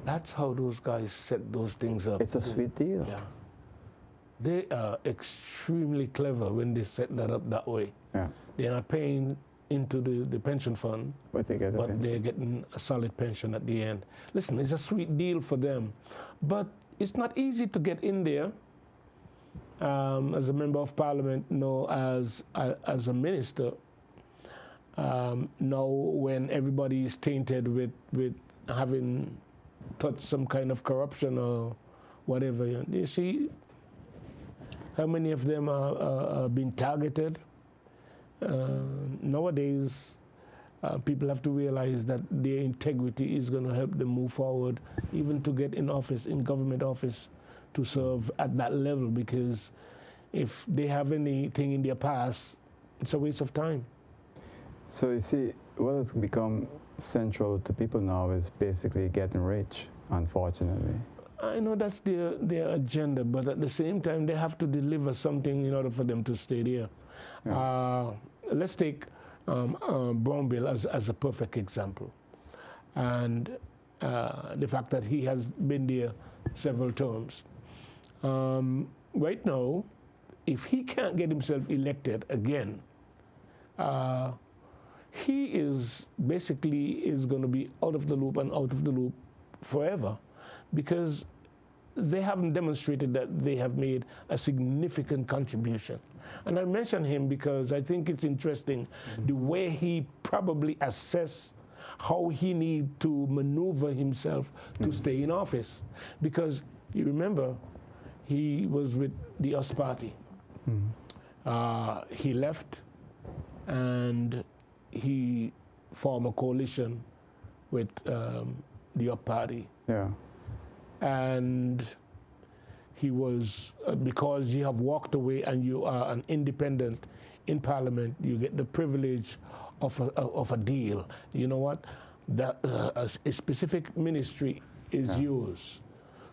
That's how those guys set those things up. It's a sweet deal. Yeah. They are extremely clever when they set that up that way. Yeah. They're not paying into the pension fund, But they get a pension. they're getting a solid pension at the end. Listen, it's a sweet deal for them, but it's not easy to get in there as a member of parliament, no, as a minister. Now, when everybody is tainted with having touched some kind of corruption or whatever, you see how many of them are being targeted. Nowadays, people have to realize that their integrity is going to help them move forward, even to get in office, in government office, to serve at that level, because if they have anything in their past, it's a waste of time. So you see, what has become central to people now is basically getting rich, unfortunately. I know that's their agenda, but at the same time, they have to deliver something in order for them to stay there. Yeah. Let's take Brownbill as a perfect example. And the fact that he has been there several terms. Right now, if he can't get himself elected again, he is basically going to be out of the loop and out of the loop forever, because they haven't demonstrated that they have made a significant contribution. And I mention him because I think it's interesting the way he probably assessed how he need to maneuver himself to stay in office. Because you remember, he was with the US Party. He left and he formed a coalition with the UP Party. Yeah. And he was, because you have walked away and you are an independent in Parliament, you get the privilege of a deal. You know what? That a specific ministry is yours.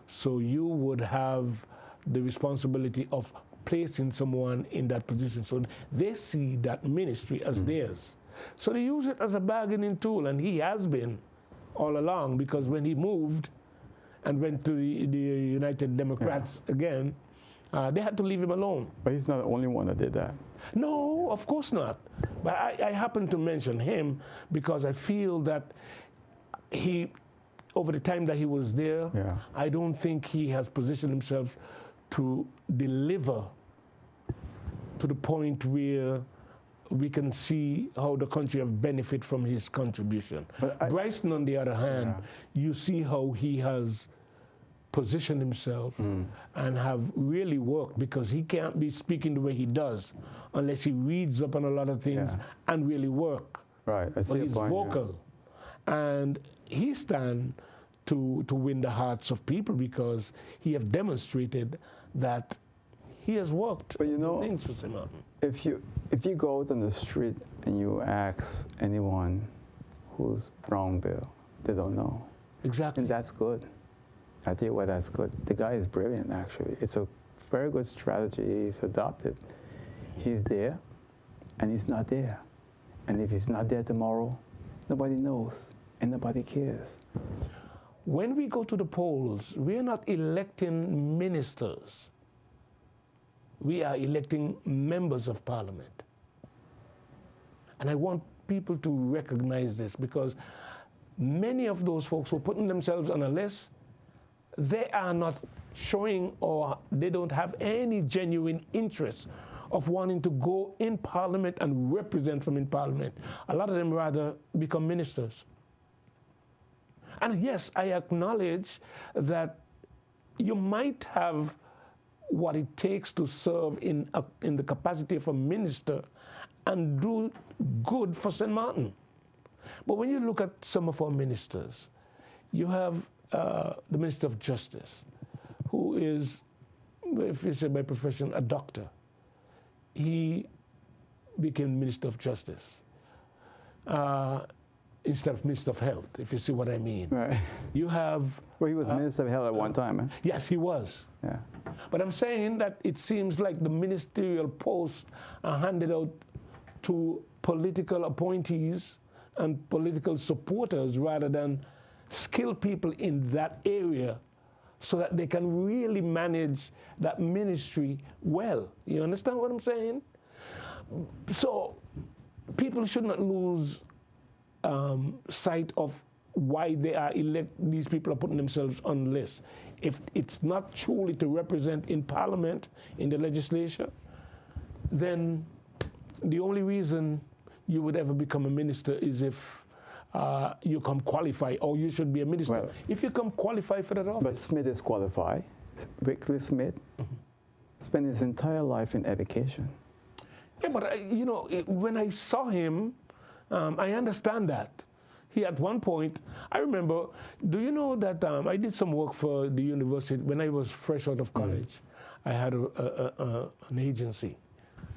So you would have the responsibility of placing someone in that position. So they see that ministry as theirs. So they use it as a bargaining tool, and he has been all along, because when he moved and went to the United Democrats again, they had to leave him alone. But he's not the only one that did that. No, of course not. But I happen to mention him because I feel that he, over the time that he was there, I don't think he has positioned himself to deliver to the point where we can see how the country have benefit from his contribution. Bryson, on the other hand, you see how he has positioned himself and have really worked, because he can't be speaking the way he does unless he reads up on a lot of things and really work. Right, I see but he's point, vocal. And he stands to win the hearts of people because he have demonstrated that he has worked things for St. Martin. If you go out on the street and you ask anyone who's Brownbill, they don't know. Exactly. And that's good. I tell you why that's good. The guy is brilliant, actually. It's a very good strategy he's adopted. He's there, and he's not there. And if he's not there tomorrow, nobody knows, and nobody cares. When we go to the polls, we are not electing ministers. We are electing members of Parliament. And I want people to recognize this, because many of those folks who are putting themselves on a list, they are not showing, or they don't have any genuine interest of wanting to go in Parliament and represent from in Parliament. A lot of them rather become ministers. And yes, I acknowledge that you might have what it takes to serve in the capacity of a minister and do good for St. Martin. But when you look at some of our ministers, you have the Minister of Justice, who is, if you say by profession, a doctor. He became Minister of Justice instead of Minister of Health, if you see what I mean. Right. You have... Well, he was Minister of Health at one time, eh? Yes, he was. Yeah. But I'm saying that it seems like the ministerial posts are handed out to political appointees and political supporters rather than skilled people in that area so that they can really manage that ministry well. You understand what I'm saying? So people should not lose sight of why they are these people are putting themselves on lists. If it's not truly to represent in Parliament, in the legislature, then the only reason you would ever become a minister is if you come qualified, or you should be a minister. Well, if you come qualified for that office. But Smith is qualified. Wycliffe Smith spent his entire life in education. Yeah, but when I saw him, I understand that. He, at one point, I remember, do you know that I did some work for the university when I was fresh out of college? I had an agency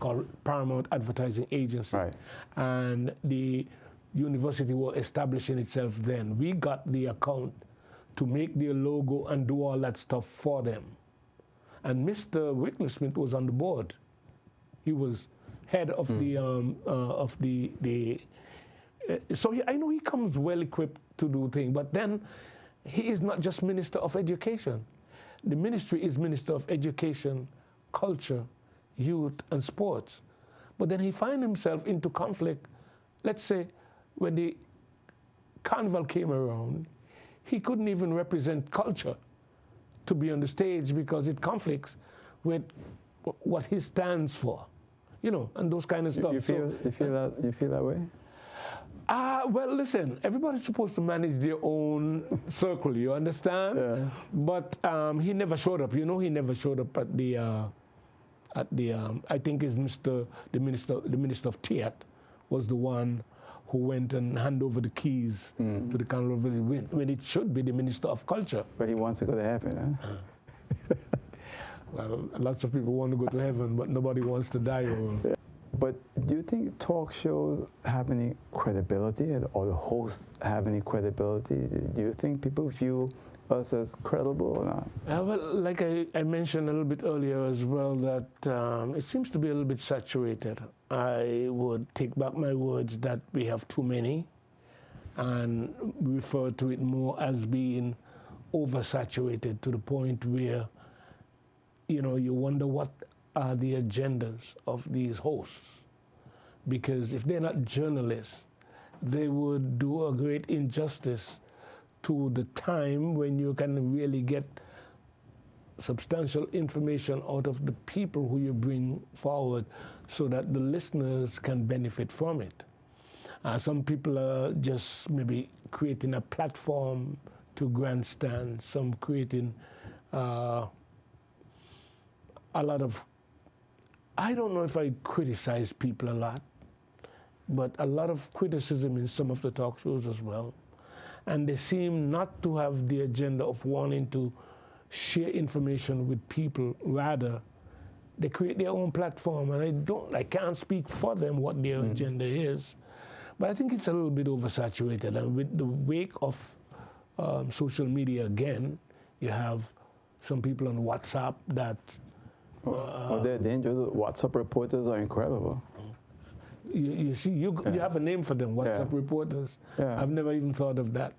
called Paramount Advertising Agency. Right. And the university was establishing itself then. We got the account to make their logo and do all that stuff for them. And Mr. Wycliffe Smith was on the board. He was head of so I know he comes well equipped to do things, but then he is not just Minister of Education. The ministry is Minister of Education, Culture, Youth, and Sports. But then he finds himself into conflict. Let's say when the carnival came around, he couldn't even represent culture to be on the stage because it conflicts with what he stands for, and those kind of stuff. You feel that way? Well, listen, everybody's supposed to manage their own circle, you understand? Yeah. But he never showed up. He never showed up at the I think it's the Minister of Tiat was the one who went and handed over the keys to the Carnival Village when it should be the Minister of Culture. But he wants to go to heaven, huh? Well, lots of people want to go to heaven, but nobody wants to die. Yeah. But do you think talk shows have any credibility, or the hosts have any credibility? Do you think people view us as credible or not? Well, like I mentioned a little bit earlier as well, that it seems to be a little bit saturated. I would take back my words that we have too many and refer to it more as being oversaturated to the point where, you wonder what are the agendas of these hosts. Because if they're not journalists, they would do a great injustice to the time when you can really get substantial information out of the people who you bring forward so that the listeners can benefit from it. Some people are just maybe creating a platform to grandstand, some creating a lot of, I don't know if I criticize people a lot, but a lot of criticism in some of the talk shows as well. And they seem not to have the agenda of wanting to share information with people. Rather, they create their own platform, and I can't speak for them what their agenda is. But I think it's a little bit oversaturated. And with the wake of social media again, you have some people on WhatsApp that... they're dangerous. WhatsApp reporters are incredible. You see, you have a name for them, WhatsApp reporters. Yeah. I've never even thought of that.